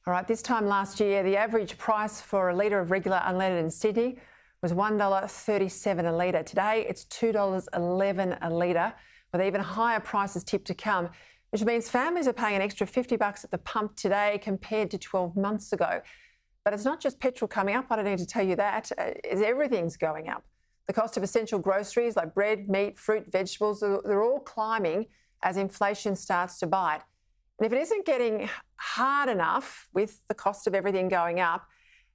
All right, this time last year, the average price for a litre of regular unleaded in Sydney was $1.37 a litre. Today, it's $2.11 a litre, with even higher prices tipped to come, which means families are paying an extra $50 at the pump today compared to 12 months ago. But it's not just petrol coming up, I don't need to tell you that, everything's going up. The cost of essential groceries like bread, meat, fruit, vegetables, they're all climbing as inflation starts to bite. And if it isn't getting hard enough with the cost of everything going up,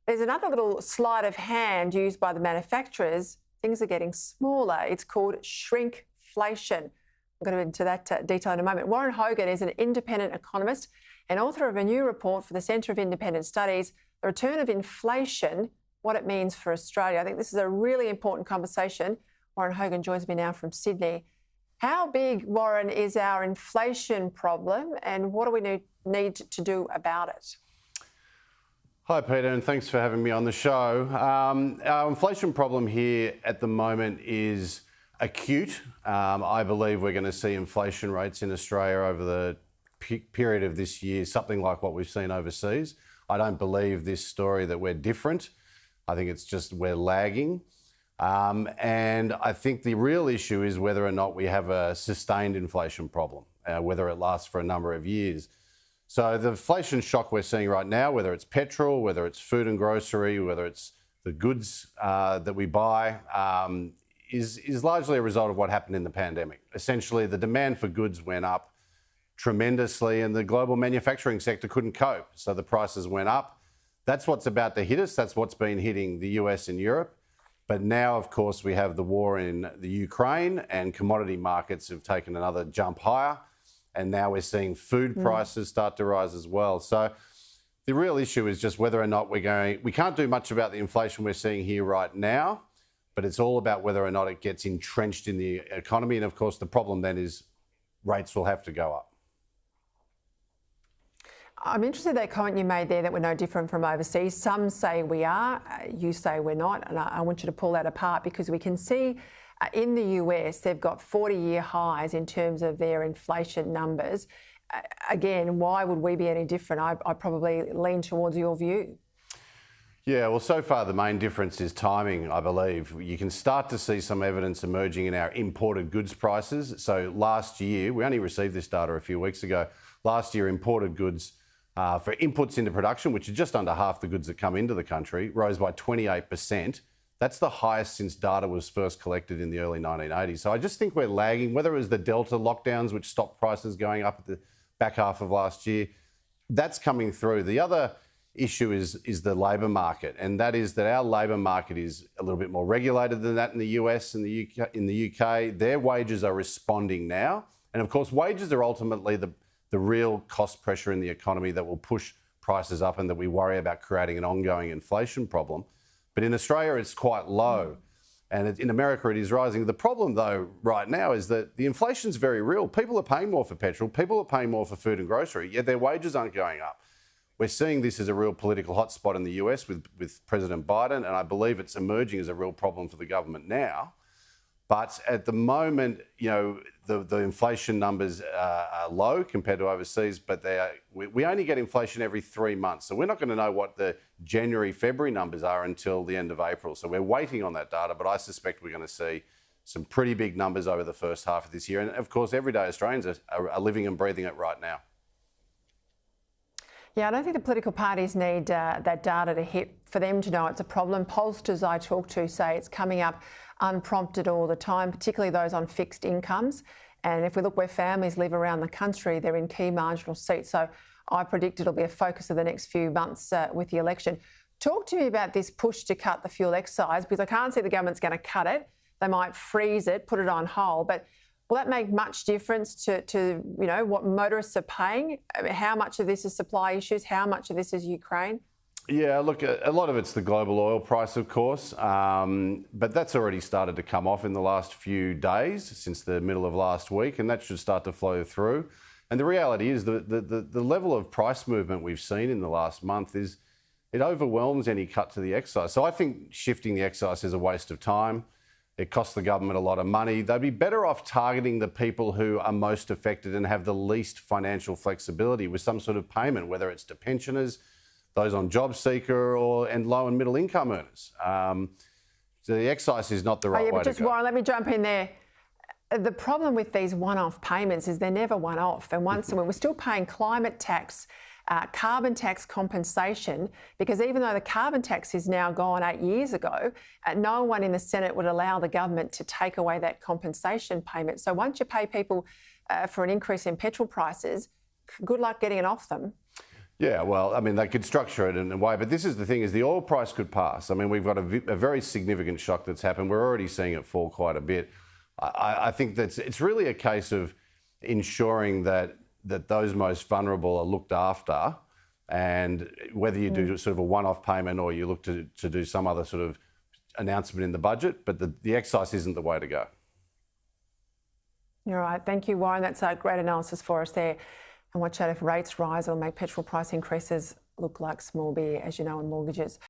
there's another little sleight of hand used by the manufacturers. Things are getting smaller. It's called shrinkflation. I'm going to get into that detail in a moment. Warren Hogan is an independent economist and author of a new report for the Centre of Independent Studies, The Return of Inflation, What It Means for Australia. I think this is a really important conversation. Warren Hogan joins me now from Sydney. How big, Warren, is our inflation problem and what do we need to do about it? Hi, Peter, and thanks for having me on the show. Our inflation problem here at the moment is acute. I believe we're going to see inflation rates in Australia over the period of this year, something like what we've seen overseas. I don't believe this story that we're different. I think it's just we're lagging. And I think the real issue is whether or not we have a sustained inflation problem, whether it lasts for a number of years. So the inflation shock we're seeing right now, whether it's petrol, whether it's food and grocery, whether it's the goods that we buy, is largely a result of what happened in the pandemic. Essentially, the demand for goods went up tremendously and the global manufacturing sector couldn't cope. So the prices went up. That's what's about to hit us. That's what's been hitting the US and Europe. But now, of course, we have the war in the Ukraine and commodity markets have taken another jump higher. And now we're seeing food prices start to rise as well. So the real issue is just whether or not we can't do much about the inflation we're seeing here right now, but it's all about whether or not it gets entrenched in the economy. And of course, the problem then is rates will have to go up. I'm interested in that comment you made there that we're no different from overseas. Some say we are, you say we're not, and I want you to pull that apart because we can see in the US they've got 40-year highs in terms of their inflation numbers. Again, why would we be any different? I probably lean towards your view. Yeah, well, so far the main difference is timing, I believe. You can start to see some evidence emerging in our imported goods prices. So last year, we only received this data a few weeks ago, last year imported goods for inputs into production, which are just under half the goods that come into the country, rose by 28%. That's the highest since data was first collected in the early 1980s. So I just think we're lagging, whether it was the Delta lockdowns, which stopped prices going up at the back half of last year, that's coming through. The other issue is the labour market, and that is that our labour market is a little bit more regulated than that in the US and in the UK. Their wages are responding now. And of course, wages are ultimately the real cost pressure in the economy that will push prices up and that we worry about creating an ongoing inflation problem. But in Australia, it's quite low. And in America, it is rising. The problem, though, right now is that the inflation's very real. People are paying more for petrol. People are paying more for food and grocery, yet their wages aren't going up. We're seeing this as a real political hotspot in the US with President Biden, and I believe it's emerging as a real problem for the government now. But at the moment, you know, the inflation numbers are low compared to overseas, but we only get inflation every 3 months. So we're not going to know what the January, February numbers are until the end of April. So we're waiting on that data, but I suspect we're going to see some pretty big numbers over the first half of this year. And of course, everyday Australians are living and breathing it right now. Yeah, I don't think the political parties need that data to hit for them to know it's a problem. Pollsters I talk to say it's coming up unprompted all the time, particularly those on fixed incomes. And if we look where families live around the country, they're in key marginal seats. So I predict it'll be a focus of the next few months with the election. Talk to me about this push to cut the fuel excise, because I can't see the government's going to cut it. They might freeze it, put it on hold, but will that make much difference to you know, what motorists are paying? I mean, how much of this is supply issues? How much of this is Ukraine? Yeah, look, a lot of it's the global oil price, of course, but that's already started to come off in the last few days since the middle of last week, and that should start to flow through. And the reality is the level of price movement we've seen in the last month it overwhelms any cut to the excise. So I think shifting the excise is a waste of time. It costs the government a lot of money. They'd be better off targeting the people who are most affected and have the least financial flexibility with some sort of payment, whether it's to pensioners, those on job seeker and low and middle income earners. So the excise is not the right way to go. Warren, let me jump in there. The problem with these one-off payments is they're never one-off. And once we're still paying climate tax, carbon tax compensation, because even though the carbon tax is now gone 8 years ago, no one in the Senate would allow the government to take away that compensation payment. So once you pay people for an increase in petrol prices, good luck getting it off them. Yeah, well, I mean, they could structure it in a way, but this is the thing, is the oil price could pass. I mean, we've got a very significant shock that's happened. We're already seeing it fall quite a bit. I think that it's really a case of ensuring that those most vulnerable are looked after, and whether you do sort of a one-off payment or you look to do some other sort of announcement in the budget, but the excise isn't the way to go. You're right. Thank you, Warren. That's a great analysis for us there. And watch out, if rates rise, it'll make petrol price increases look like small beer, as you know, in mortgages.